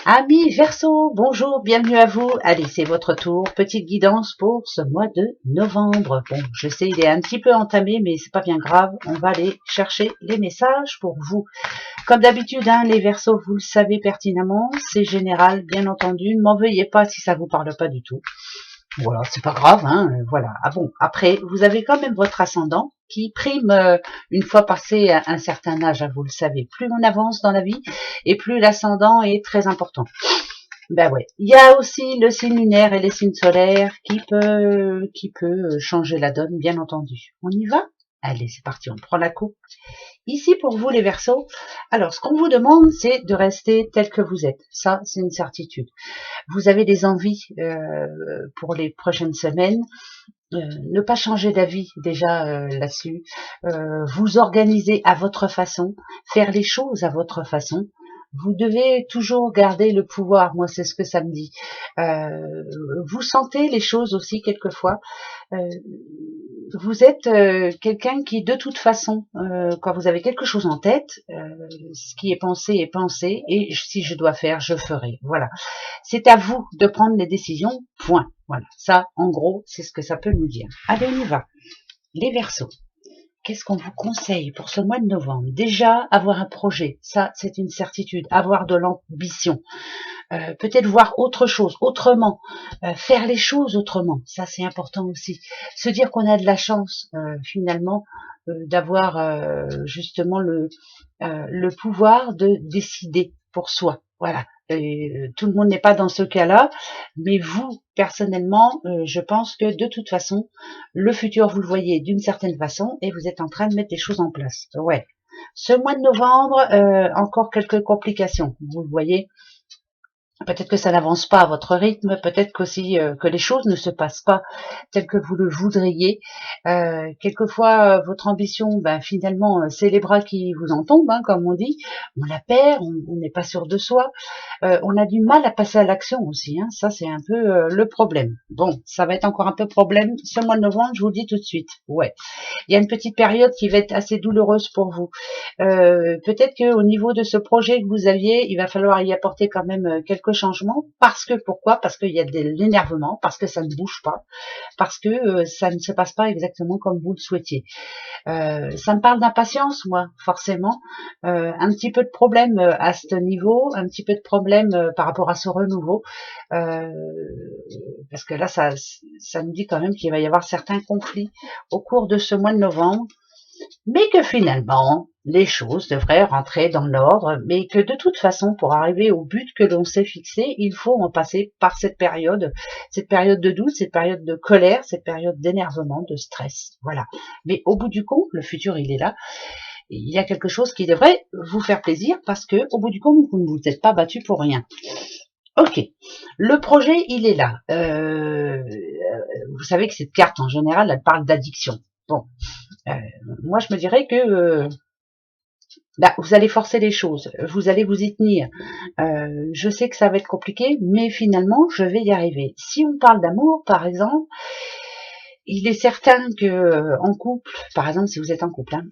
Amis Verseau, bonjour, bienvenue à vous. Allez, c'est votre tour. Petite guidance pour ce mois de novembre. Bon, je sais, il est un petit peu entamé, mais c'est pas bien grave. On va aller chercher les messages pour vous. Comme d'habitude, hein, les Verseaux, vous le savez pertinemment, c'est général, bien entendu. Ne m'en veuillez pas si ça vous parle pas du tout. Voilà, c'est pas grave, hein, voilà. Ah bon, après, vous avez quand même votre ascendant qui prime une fois passé un certain âge, hein, vous le savez. Plus on avance dans la vie et plus l'ascendant est très important. Ben ouais. Il y a aussi le signe lunaire et les signes solaires qui peut changer la donne, bien entendu. On y va? Allez, c'est parti, on prend la coupe. Ici, pour vous, les Verseaux, alors, ce qu'on vous demande, c'est de rester tel que vous êtes. Ça, c'est une certitude. Vous avez des envies pour les prochaines semaines. Ne pas changer d'avis déjà là-dessus. Vous organiser à votre façon, faire les choses à votre façon. Vous devez toujours garder le pouvoir, moi c'est ce que ça me dit. Vous sentez les choses aussi quelquefois. Euh, vous êtes quelqu'un qui, de toute façon, quand vous avez quelque chose en tête, ce qui est pensé, et si je dois faire, je ferai. Voilà. C'est à vous de prendre les décisions, point. Voilà. Ça, en gros, c'est ce que ça peut nous dire. Allez, on y va. Les Verseaux. Qu'est-ce qu'on vous conseille pour ce mois de novembre? Déjà, avoir un projet, ça c'est une certitude, avoir de l'ambition, peut-être voir autre chose, autrement, faire les choses autrement, ça c'est important aussi. Se dire qu'on a de la chance finalement d'avoir justement le pouvoir de décider pour soi. Voilà. Tout le monde n'est pas dans ce cas-là, mais vous, personnellement, je pense que de toute façon, le futur, vous le voyez d'une certaine façon et vous êtes en train de mettre des choses en place. Ouais. Ce mois de novembre, encore quelques complications. Vous le voyez, peut-être que ça n'avance pas à votre rythme, peut-être qu'aussi que les choses ne se passent pas telles que vous le voudriez. Quelquefois, votre ambition, ben, finalement, c'est les bras qui vous en tombent, hein, comme on dit. On la perd, on n'est pas sûr de soi. On a du mal à passer à l'action aussi. Hein. Ça, c'est un peu le problème. Bon, ça va être encore un peu problème ce mois de novembre, je vous le dis tout de suite. Ouais. Il y a une petite période qui va être assez douloureuse pour vous. Peut-être qu'au niveau de ce projet que vous aviez, il va falloir y apporter quand même quelques changements. Parce que, pourquoi? Parce qu'il y a de l'énervement, parce que ça ne bouge pas, parce que ça ne se passe pas exactement comme vous le souhaitiez. Ça me parle d'impatience, moi, forcément. Un petit peu de problème à ce niveau, un petit peu de problème par rapport à ce renouveau. Parce que là, ça me dit quand même qu'il va y avoir certains conflits au cours de ce mois de novembre, mais que finalement, les choses devraient rentrer dans l'ordre, mais que de toute façon, pour arriver au but que l'on s'est fixé, il faut en passer par cette période de doute, cette période de colère, cette période d'énervement, de stress. Voilà. Mais au bout du compte, le futur, il est là. Il y a quelque chose qui devrait vous faire plaisir parce que, au bout du compte, vous ne vous êtes pas battu pour rien. Ok, le projet, il est là. Vous savez que cette carte, en général, elle parle d'addiction. Bon, moi, je me dirais que vous allez forcer les choses, vous allez vous y tenir. Je sais que ça va être compliqué, mais finalement, je vais y arriver. Si on parle d'amour, par exemple, il est certain que en couple, par exemple, si vous êtes en couple, hein,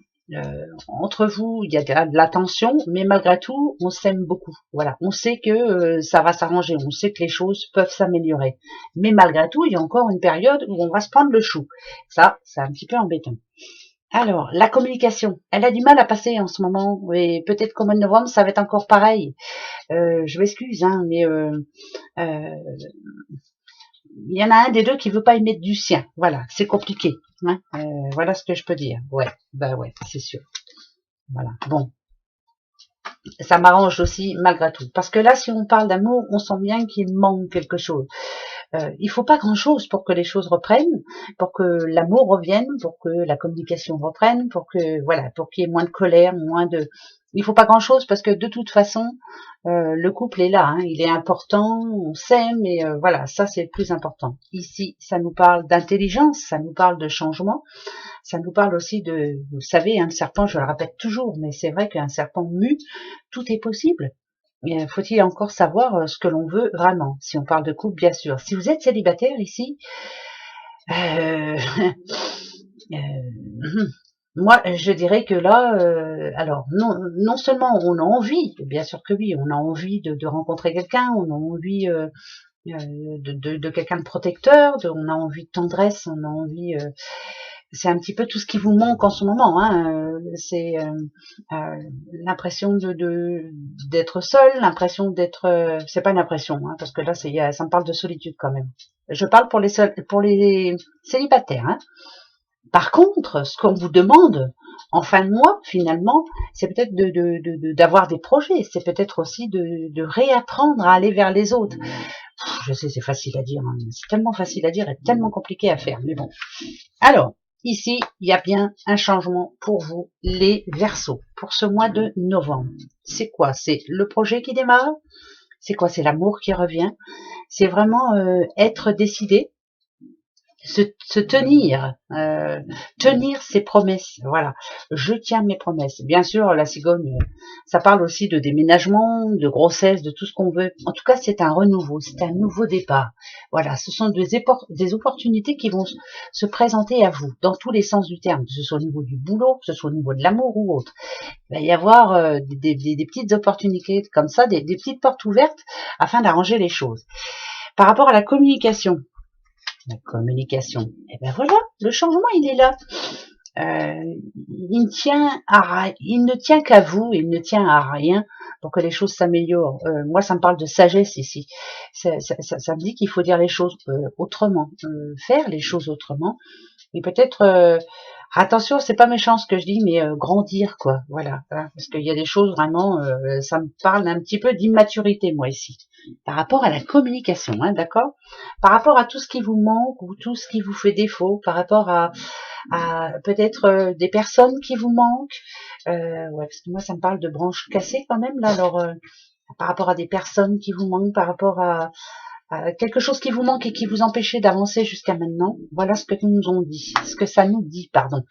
entre vous, il y a de la tension, mais malgré tout, on s'aime beaucoup. Voilà, on sait que ça va s'arranger, on sait que les choses peuvent s'améliorer. Mais malgré tout, il y a encore une période où on va se prendre le chou. Ça, c'est un petit peu embêtant. Alors, la communication, elle a du mal à passer en ce moment, et peut-être qu'au mois de novembre, ça va être encore pareil. Je m'excuse, hein, mais il y en a un des deux qui veut pas y mettre du sien. Voilà, c'est compliqué. Hein. Voilà ce que je peux dire. Ouais, ouais, c'est sûr. Voilà. Bon, ça m'arrange aussi malgré tout. Parce que là, si on parle d'amour, on sent bien qu'il manque quelque chose. Il faut pas grand-chose pour que les choses reprennent, pour que l'amour revienne, pour que la communication reprenne, pour que voilà, pour qu'il y ait moins de colère, moins de. Il faut pas grand-chose parce que de toute façon, le couple est là, hein, il est important, on s'aime et voilà, ça c'est le plus important. Ici, ça nous parle d'intelligence, ça nous parle de changement, ça nous parle aussi de, vous savez, un serpent, je le répète toujours, mais c'est vrai qu'un serpent mue, tout est possible. Faut-il encore savoir ce que l'on veut vraiment, si on parle de couple, bien sûr. Si vous êtes célibataire ici, euh, moi, je dirais que là, alors non seulement on a envie, bien sûr que oui, on a envie de rencontrer quelqu'un, on a envie de quelqu'un de protecteur, on a envie de tendresse, on a envie, c'est un petit peu tout ce qui vous manque en ce moment, hein, c'est l'impression d'être seul, l'impression d'être, c'est pas une impression, hein, parce que là ça me parle de solitude quand même. Je parle pour pour les célibataires, hein. Par contre, ce qu'on vous demande en fin de mois, finalement, c'est peut-être d'avoir des projets, c'est peut-être aussi de réapprendre à aller vers les autres. Je sais, c'est facile à dire, hein, c'est tellement facile à dire et tellement compliqué à faire, mais bon. Alors, ici, il y a bien un changement pour vous, les Verseaux, pour ce mois de novembre. C'est quoi? C'est le projet qui démarre? C'est quoi? C'est l'amour qui revient? C'est vraiment être décidé, se tenir, tenir ses promesses. Voilà, je tiens mes promesses. Bien sûr, la cigogne, ça parle aussi de déménagement, de grossesse, de tout ce qu'on veut. En tout cas, c'est un renouveau, c'est un nouveau départ. Voilà, ce sont des opportunités qui vont se présenter à vous dans tous les sens du terme, que ce soit au niveau du boulot, que ce soit au niveau de l'amour ou autre. Il va y avoir des petites opportunités comme ça, des petites portes ouvertes afin d'arranger les choses. Par rapport à la communication, et ben voilà, le changement il est là. Il ne tient qu'à vous, il ne tient à rien pour que les choses s'améliorent. Moi, ça me parle de sagesse ici. Ça me dit qu'il faut dire les choses autrement, faire les choses autrement, et peut-être attention, c'est pas méchant ce que je dis, mais grandir, quoi. Voilà, hein, parce qu'il y a des choses vraiment, ça me parle un petit peu d'immaturité, moi ici, par rapport à la communication, hein, d'accord. Par rapport à tout ce qui vous manque ou tout ce qui vous fait défaut, par rapport à peut-être des personnes qui vous manquent. Ouais, parce que moi, ça me parle de branches cassées quand même là. Alors, par rapport à des personnes qui vous manquent, par rapport à quelque chose qui vous manque et qui vous empêchait d'avancer jusqu'à maintenant. Voilà ce que nous ont dit, ce que ça nous dit, pardon.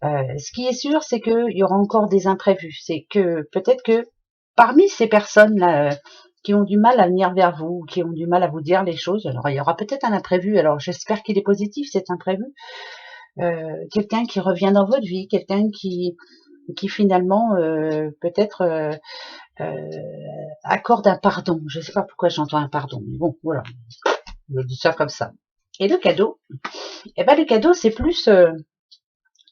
Ce qui est sûr, c'est qu'il y aura encore des imprévus. C'est que peut-être que parmi ces personnes-là qui ont du mal à venir vers vous, qui ont du mal à vous dire les choses, alors il y aura peut-être un imprévu. Alors j'espère qu'il est positif cet imprévu. Quelqu'un qui revient dans votre vie, quelqu'un qui finalement peut-être accorde un pardon. Je ne sais pas pourquoi j'entends un pardon, mais bon, voilà, je dis ça comme ça. Et le cadeau, eh ben le cadeau c'est plus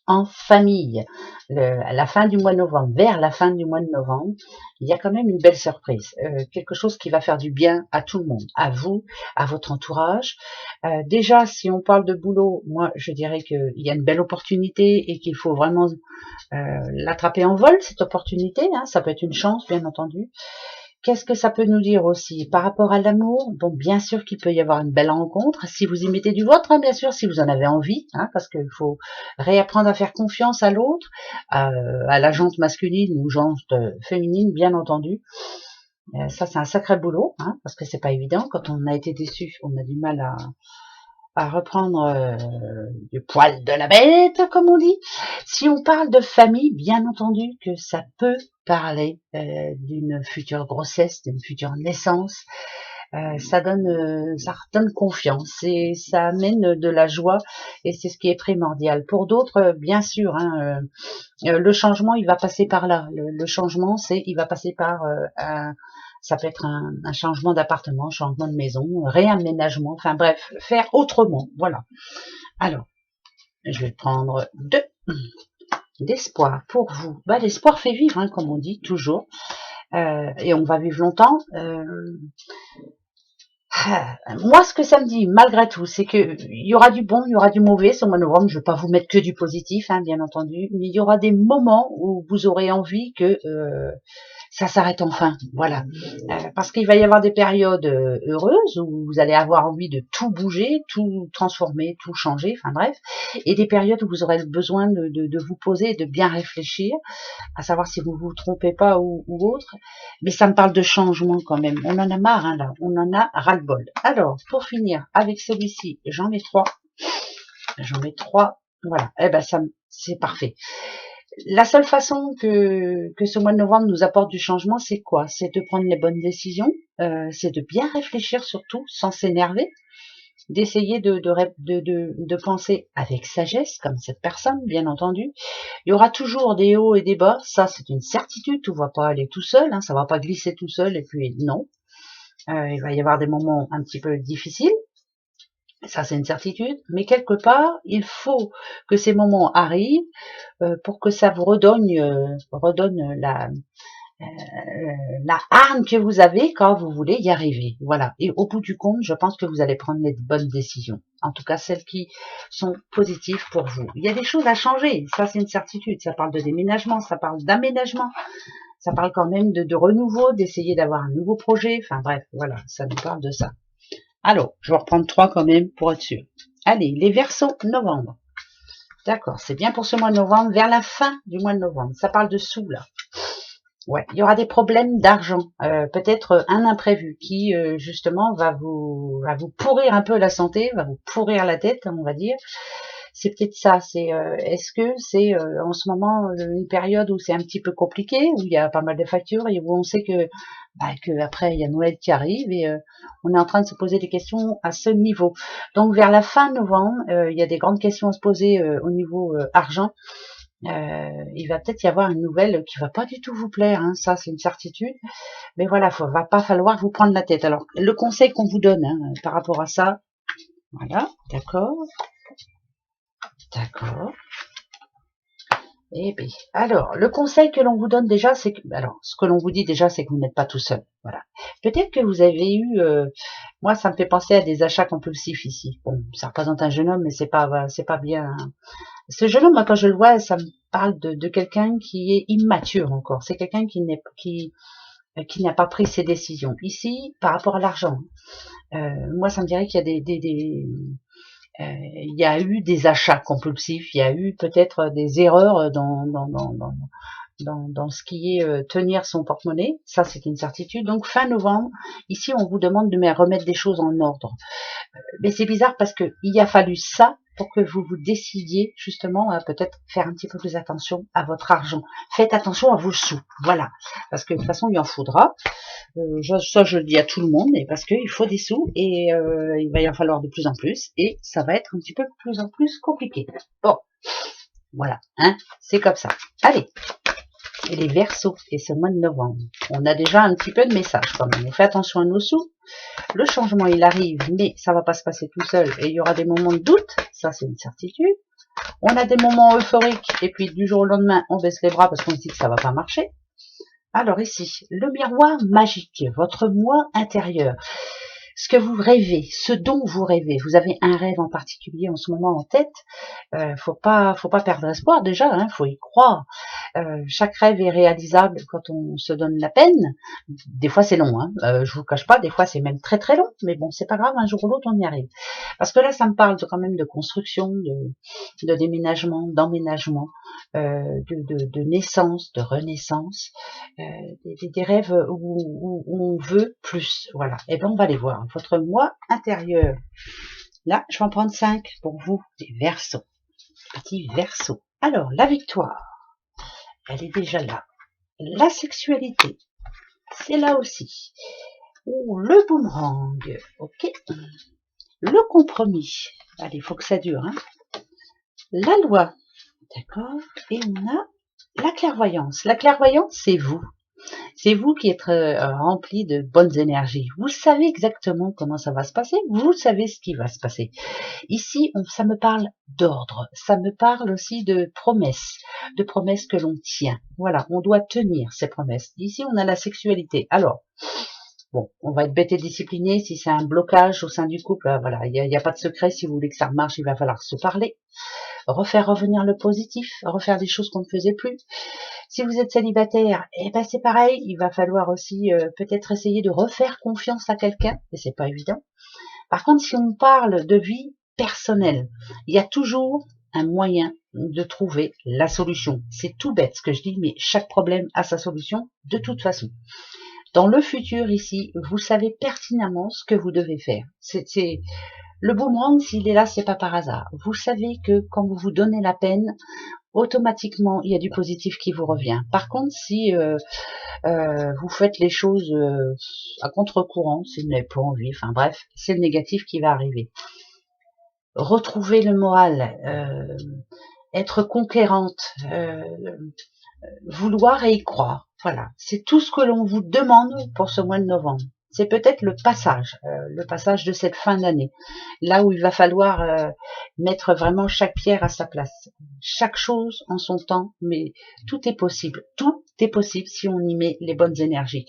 en famille. À la fin du mois de novembre, vers la fin du mois de novembre, il y a quand même une belle surprise, quelque chose qui va faire du bien à tout le monde, à vous, à votre entourage. Déjà, si on parle de boulot, moi je dirais qu'il y a une belle opportunité et qu'il faut vraiment l'attraper en vol, cette opportunité, hein, ça peut être une chance, bien entendu. Qu'est-ce que ça peut nous dire aussi par rapport à l'amour? Bon, bien sûr qu'il peut y avoir une belle rencontre, si vous y mettez du vôtre, hein, bien sûr, si vous en avez envie, hein, parce qu'il faut réapprendre à faire confiance à l'autre, à la jante masculine ou jante féminine, bien entendu. Ça, c'est un sacré boulot, hein, parce que c'est pas évident. Quand on a été déçu, on a du mal à reprendre du poil de la bête, comme on dit. Si on parle de famille, bien entendu que ça peut parler d'une future grossesse, d'une future naissance. Ça redonne confiance et ça amène de la joie et c'est ce qui est primordial. Pour d'autres, bien sûr, hein, le changement, il va passer par là. Le changement, il va passer par ça peut être un changement d'appartement, changement de maison, réaménagement, enfin bref, faire autrement. Voilà. Alors, je vais prendre deux d'espoir pour vous. Bah, l'espoir fait vivre, hein, comme on dit toujours, et on va vivre longtemps. Moi, ce que ça me dit, malgré tout, c'est que il y aura du bon, il y aura du mauvais. Ce mois de novembre, je vais pas vous mettre que du positif, hein, bien entendu, mais il y aura des moments où vous aurez envie que ça s'arrête enfin, voilà. Parce qu'il va y avoir des périodes heureuses où vous allez avoir envie de tout bouger, tout transformer, tout changer, enfin bref, et des périodes où vous aurez besoin de vous poser et de bien réfléchir, à savoir si vous vous trompez pas ou autre. Mais ça me parle de changement quand même. On en a marre, hein, là, on en a ras-le-bol. Alors, pour finir avec celui-ci, j'en mets trois. Voilà. Eh ben, c'est parfait. La seule façon que ce mois de novembre nous apporte du changement, c'est quoi? C'est de prendre les bonnes décisions, c'est de bien réfléchir surtout, sans s'énerver, d'essayer de penser avec sagesse, comme cette personne, bien entendu. Il y aura toujours des hauts et des bas, ça c'est une certitude, tout va pas aller tout seul, hein, ça va pas glisser tout seul, et puis non. Il va y avoir des moments un petit peu difficiles, ça c'est une certitude, mais quelque part, il faut que ces moments arrivent pour que ça vous redonne la hargne que vous avez quand vous voulez y arriver. Voilà. Et au bout du compte, je pense que vous allez prendre les bonnes décisions. En tout cas, celles qui sont positives pour vous. Il y a des choses à changer. Ça, c'est une certitude. Ça parle de déménagement, ça parle d'aménagement. Ça parle quand même de renouveau, d'essayer d'avoir un nouveau projet. Enfin bref, voilà. Ça nous parle de ça. Alors, je vais reprendre 3 quand même pour être sûr. Allez, les Verseaux, novembre. D'accord, c'est bien pour ce mois de novembre, vers la fin du mois de novembre. Ça parle de sous, là. Ouais, il y aura des problèmes d'argent, peut-être un imprévu qui justement va vous pourrir un peu la santé, va vous pourrir la tête, on va dire. C'est peut-être ça. C'est est-ce que c'est en ce moment une période où c'est un petit peu compliqué, où il y a pas mal de factures et où on sait que après il y a Noël qui arrive et on est en train de se poser des questions à ce niveau. Donc vers la fin novembre, il y a des grandes questions à se poser au niveau argent. Il va peut-être y avoir une nouvelle qui va pas du tout vous plaire, hein, ça c'est une certitude. Mais voilà, va pas falloir vous prendre la tête. Alors le conseil qu'on vous donne par rapport à ça, voilà, d'accord. Eh bien, alors, le conseil que l'on vous donne déjà, c'est que, alors, ce que l'on vous dit déjà, c'est que vous n'êtes pas tout seul. Voilà. Peut-être que vous avez eu, moi, ça me fait penser à des achats compulsifs ici. Bon, ça représente un jeune homme, mais c'est pas bien. Ce jeune homme, moi, quand je le vois, ça me parle de quelqu'un qui est immature encore. C'est quelqu'un qui n'a pas pris ses décisions. Ici, par rapport à l'argent, moi, ça me dirait qu'il y a il y a eu des achats compulsifs, il y a eu peut-être des erreurs dans ce qui est tenir son porte-monnaie, ça c'est une certitude. Donc fin novembre, ici on vous demande de remettre des choses en ordre. Mais c'est bizarre parce que il a fallu ça pour que vous vous décidiez justement à peut-être faire un petit peu plus attention à votre argent. Faites attention à vos sous, voilà. Parce que de toute façon il en faudra. Ça je le dis à tout le monde, parce qu'il faut des sous et il va y en falloir de plus en plus et ça va être un petit peu de plus en plus compliqué. Bon, voilà, hein, c'est comme ça. Allez, et les Verseaux et ce mois de novembre, on a déjà un petit peu de message quand même. On fait attention à nos sous. Le changement il arrive, mais ça va pas se passer tout seul et il y aura des moments de doute, ça c'est une certitude. On a des moments euphoriques et puis du jour au lendemain on baisse les bras parce qu'on se dit que ça va pas marcher. Alors ici, le miroir magique, votre moi intérieur, ce que vous rêvez, ce dont vous rêvez. Vous avez un rêve en particulier en ce moment en tête. Faut pas perdre espoir déjà, hein, faut y croire. Chaque rêve est réalisable quand on se donne la peine. Des fois c'est long, hein. Je vous cache pas, des fois c'est même très très long, mais bon c'est pas grave, un jour ou l'autre on y arrive. Parce que là ça me parle quand même de construction, de déménagement, d'emménagement, de naissance, de renaissance, des rêves où on veut plus. Voilà. Et bien on va les voir. Votre moi intérieur. Là, je vais en prendre 5 pour vous, des Verseaux. Petit Verseau. Alors, la victoire, elle est déjà là. La sexualité, c'est là aussi. Oh, le boomerang, ok. Le compromis, allez, il faut que ça dure. Hein. La loi, d'accord. Et on a la clairvoyance. La clairvoyance, c'est vous. C'est vous qui êtes rempli de bonnes énergies. Vous savez exactement comment ça va se passer. Vous savez ce qui va se passer. Ici, ça me parle d'ordre. Ça me parle aussi de promesses que l'on tient. Voilà, on doit tenir ces promesses. Ici, on a la sexualité. Alors, bon, on va être bête et discipliné. Si c'est un blocage au sein du couple, voilà, il n'y a pas de secret. Si vous voulez que ça marche, il va falloir se parler. Refaire revenir le positif, refaire des choses qu'on ne faisait plus. Si vous êtes célibataire, eh ben c'est pareil, il va falloir aussi peut-être essayer de refaire confiance à quelqu'un, et c'est pas évident. Par contre, si on parle de vie personnelle, il y a toujours un moyen de trouver la solution. C'est tout bête ce que je dis, mais chaque problème a sa solution de toute façon. Dans le futur ici, vous savez pertinemment ce que vous devez faire. C'est le boomerang, s'il est là, c'est pas par hasard. Vous savez que quand vous vous donnez la peine, automatiquement, il y a du positif qui vous revient. Par contre, si vous faites les choses à contre-courant, si vous n'avez pas envie, enfin bref, c'est le négatif qui va arriver. Retrouver le moral, être conquérante, vouloir et y croire. Voilà, c'est tout ce que l'on vous demande pour ce mois de novembre. C'est peut-être le passage de cette fin d'année, là où il va falloir mettre vraiment chaque pierre à sa place, chaque chose en son temps, mais tout est possible si on y met les bonnes énergies.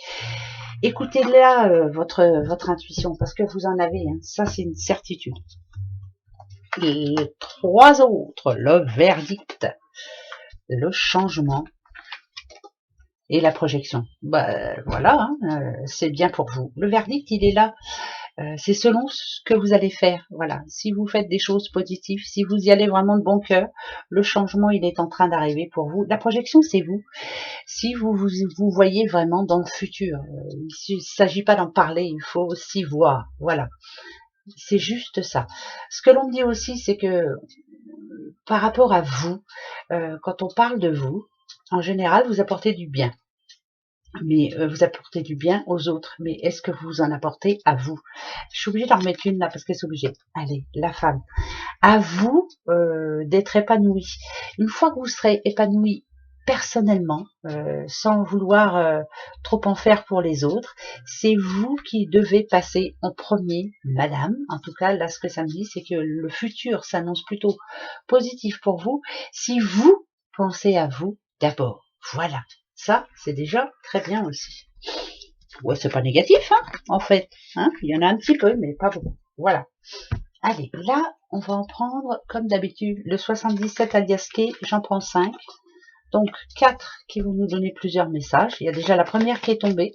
Écoutez là votre intuition, parce que vous en avez, hein, ça c'est une certitude. Les 3 autres, le verdict, le changement et la projection. Bah voilà, hein, c'est bien pour vous. Le verdict, il est là. C'est selon ce que vous allez faire. Voilà. Si vous faites des choses positives, si vous y allez vraiment de bon cœur, le changement, il est en train d'arriver pour vous. La projection, c'est vous. Si vous voyez vraiment dans le futur, il ne s'agit pas d'en parler, il faut aussi voir. Voilà. C'est juste ça. Ce que l'on dit aussi, c'est que par rapport à vous, quand on parle de vous, en général, vous apportez du bien. Mais vous apportez du bien aux autres. Mais est-ce que vous en apportez à vous? Je suis obligée d'en remettre une là parce que c'est obligé. Allez, la femme. À vous d'être épanoui. Une fois que vous serez épanoui personnellement, sans vouloir trop en faire pour les autres, c'est vous qui devez passer en premier, madame. En tout cas, là, ce que ça me dit, c'est que le futur s'annonce plutôt positif pour vous si vous pensez à vous d'abord. Voilà. Ça, c'est déjà très bien aussi. Ouais, c'est pas négatif, hein, en fait. Hein, il y en a un petit peu, mais pas beaucoup. Voilà. Allez, là, on va en prendre, comme d'habitude, le 77 aliasqué, j'en prends 5. Donc, 4 qui vont nous donner plusieurs messages. Il y a déjà la première qui est tombée.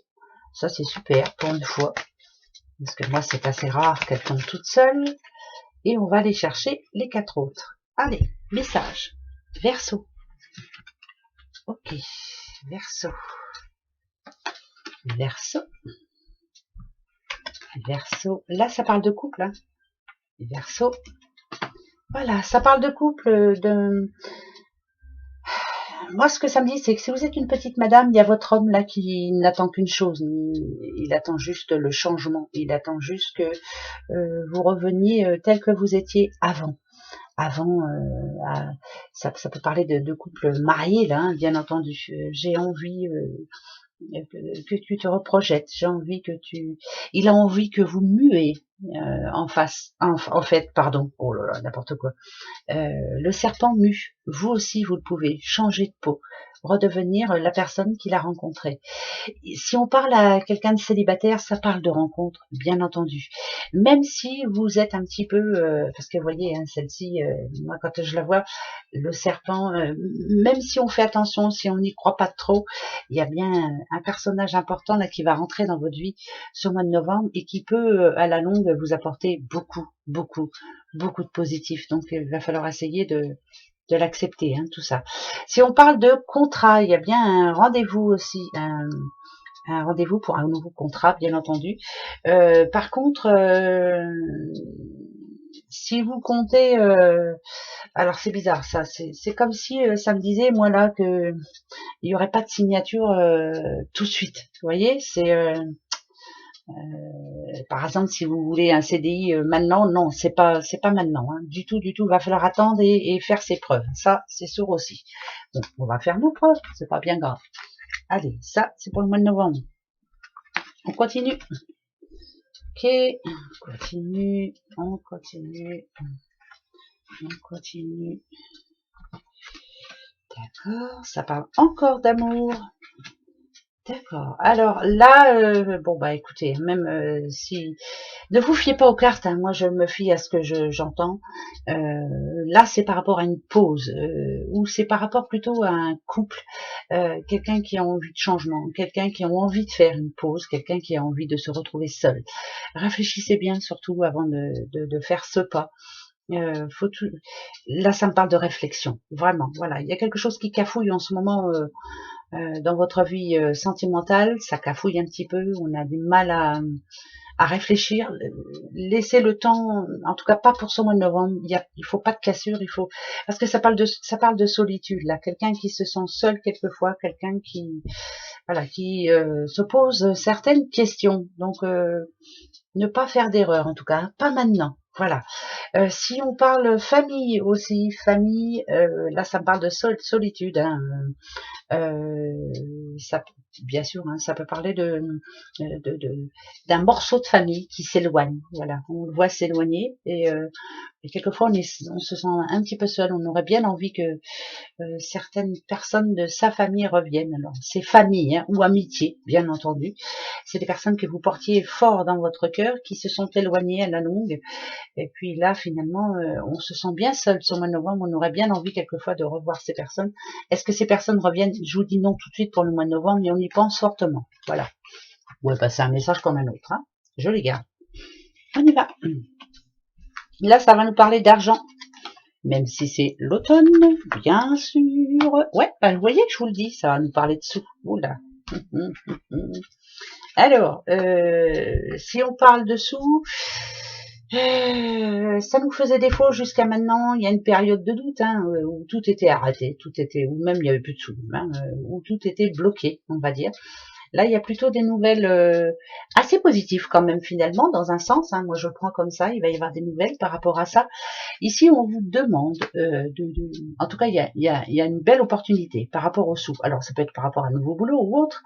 Ça, c'est super, pour une fois. Parce que moi, c'est assez rare qu'elle tombe toute seule. Et on va aller chercher les 4 autres. Allez, message. Verseau. Ok, Verseau. Verseau. Verseau. Là, ça parle de couple. Hein. Verseau. Voilà, ça parle de couple. Moi, ce que ça me dit, c'est que si vous êtes une petite madame, il y a votre homme là qui n'attend qu'une chose. Il attend juste le changement. Il attend juste que vous reveniez tel que vous étiez avant. Avant, ça peut parler de couple marié là, hein, bien entendu. J'ai envie que tu te reprojettes. J'ai envie que tu. Il a envie que vous muez en face. En fait, pardon. Oh là là, n'importe quoi. Le serpent mue. Vous aussi, vous le pouvez. Changer de peau. Redevenir la personne qu'il a rencontrée. Si on parle à quelqu'un de célibataire, ça parle de rencontre, bien entendu. Même si vous êtes un petit peu, parce que vous voyez, hein, celle-ci, moi quand je la vois, le serpent, même si on fait attention, si on n'y croit pas trop, il y a bien un personnage important là qui va rentrer dans votre vie ce mois de novembre et qui peut, à la longue, vous apporter beaucoup, beaucoup, beaucoup de positif. Donc, il va falloir essayer de l'accepter, hein, tout ça. Si on parle de contrat, il y a bien un rendez-vous aussi, un rendez-vous pour un nouveau contrat, bien entendu. Par contre, si vous comptez, alors c'est bizarre, ça, c'est comme si ça me disait moi là que il y aurait pas de signature tout de suite. Vous voyez, c'est par exemple, si vous voulez un CDI maintenant, non, c'est pas maintenant, hein, du tout, du tout. Il va falloir attendre et faire ses preuves. Ça, c'est sûr aussi. Bon, on va faire nos preuves, c'est pas bien grave. Allez, ça, c'est pour le mois de novembre. On continue. Ok, on continue, on continue, on continue. D'accord, ça parle encore d'amour. D'accord. Alors là, bon bah écoutez, même si ne vous fiez pas aux cartes, hein, moi je me fie à ce que j'entends. Là c'est par rapport à une pause, ou c'est par rapport plutôt à un couple, quelqu'un qui a envie de changement, quelqu'un qui a envie de faire une pause, quelqu'un qui a envie de se retrouver seul. Réfléchissez bien surtout avant de faire ce pas. Faut tout... Là ça me parle de réflexion, vraiment. Voilà, il y a quelque chose qui cafouille en ce moment. dans votre vie sentimentale, ça cafouille un petit peu, on a du mal à réfléchir, laissez le temps, en tout cas pas pour ce mois de novembre, il faut pas de cassure, parce que ça parle de solitude, là, quelqu'un qui se sent seul quelquefois, quelqu'un qui, voilà, qui se pose certaines questions, donc ne pas faire d'erreur, en tout cas, pas maintenant, voilà. Si on parle famille aussi, famille, là ça me parle de solitude, hein, ça, bien sûr, hein, ça peut parler d'un morceau de famille qui s'éloigne. Voilà, on le voit s'éloigner et quelquefois on se sent un petit peu seul. On aurait bien envie que certaines personnes de sa famille reviennent. Alors, c'est famille hein, ou amitié, bien entendu. C'est des personnes que vous portiez fort dans votre cœur qui se sont éloignées à la longue. Et puis là, finalement, on se sent bien seul sur le mois de novembre. On aurait bien envie quelquefois de revoir ces personnes. Est-ce que ces personnes reviennent? Je vous dis non tout de suite pour le mois de novembre, mais on y pense fortement. Voilà. Ouais, bah c'est un message comme un autre. Hein. Je les garde. On y va. Là, ça va nous parler d'argent. Même si c'est l'automne, bien sûr. Ouais, bah, vous voyez, je vous le dis, ça va nous parler de sous. Oula. Alors, si on parle de sous, ça nous faisait défaut jusqu'à maintenant. Il y a une période de doute hein, où tout était arrêté, où même il n'y avait plus de sous, hein, où tout était bloqué, on va dire. Là, il y a plutôt des nouvelles assez positives quand même finalement, dans un sens. Hein, moi, je le prends comme ça. Il va y avoir des nouvelles par rapport à ça. Ici, on vous demande en tout cas, il y a une belle opportunité par rapport aux sous. Alors, ça peut être par rapport à un nouveau boulot ou autre,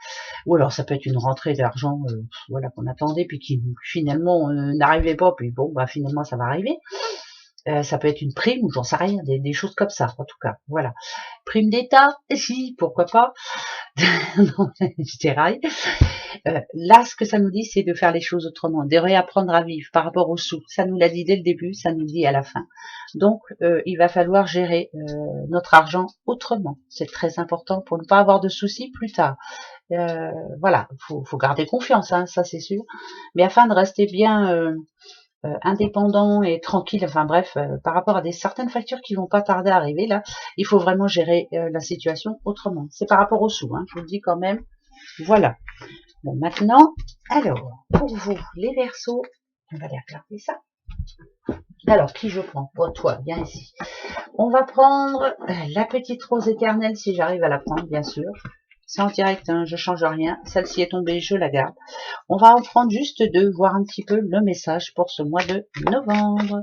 ou alors ça peut être une rentrée d'argent, voilà, qu'on attendait puis qui finalement n'arrivait pas. Puis bon, bah finalement, ça va arriver. Ça peut être une prime ou j'en sais rien, des choses comme ça, en tout cas. Voilà. Prime d'État, si, pourquoi pas. Non, je déraille. Là, ce que ça nous dit, c'est de faire les choses autrement, de réapprendre à vivre par rapport aux sous. Ça nous l'a dit dès le début, ça nous le dit à la fin. Donc, il va falloir gérer notre argent autrement. C'est très important pour ne pas avoir de soucis plus tard. Voilà, faut garder confiance, hein, ça c'est sûr. Mais afin de rester bien indépendant et tranquille, enfin bref, par rapport à certaines factures qui vont pas tarder à arriver, là, il faut vraiment gérer la situation autrement. C'est par rapport aux sous, hein, je vous le dis quand même. Voilà. Bon, maintenant, alors, pour vous, les Verseaux, on va aller regarder ça. Alors, qui je prends? Oh, toi, viens ici. On va prendre la petite rose éternelle, si j'arrive à la prendre, bien sûr. C'est en direct, hein, je change rien. Celle-ci est tombée, je la garde. On va en prendre juste deux, voir un petit peu le message pour ce mois de novembre.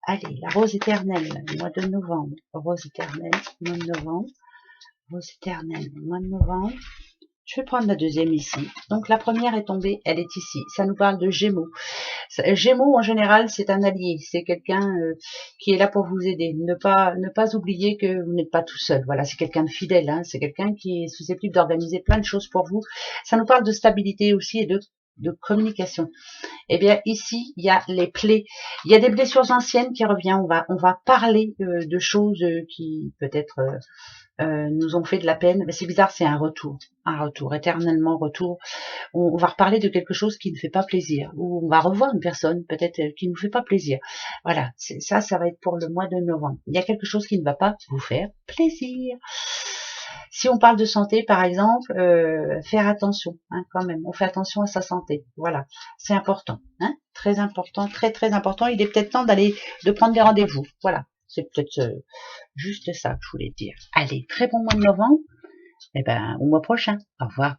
Allez, la rose éternelle, mois de novembre. Rose éternelle, mois de novembre. Rose éternelle, mois de novembre. Je vais prendre la deuxième ici. Donc la première est tombée, elle est ici. Ça nous parle de Gémeaux. Gémeaux, en général, c'est un allié. C'est quelqu'un qui est là pour vous aider. Ne pas oublier que vous n'êtes pas tout seul. Voilà, c'est quelqu'un de fidèle. Hein. C'est quelqu'un qui est susceptible d'organiser plein de choses pour vous. Ça nous parle de stabilité aussi et de communication. Eh bien, ici, il y a les plaies. Il y a des blessures anciennes qui reviennent. On va parler de choses qui peut-être nous ont fait de la peine. Mais c'est bizarre, c'est un retour, éternellement retour. On va reparler de quelque chose qui ne fait pas plaisir, ou on va revoir une personne peut-être qui ne nous fait pas plaisir. Voilà, ça va être pour le mois de novembre. Il y a quelque chose qui ne va pas vous faire plaisir. Si on parle de santé, par exemple, faire attention, hein, quand même. On fait attention à sa santé. Voilà, c'est important, hein, très important, très très important. Il est peut-être temps de prendre des rendez-vous. Voilà, c'est peut-être juste ça que je voulais dire. Allez, très bon mois de novembre. Et ben, au mois prochain. Au revoir.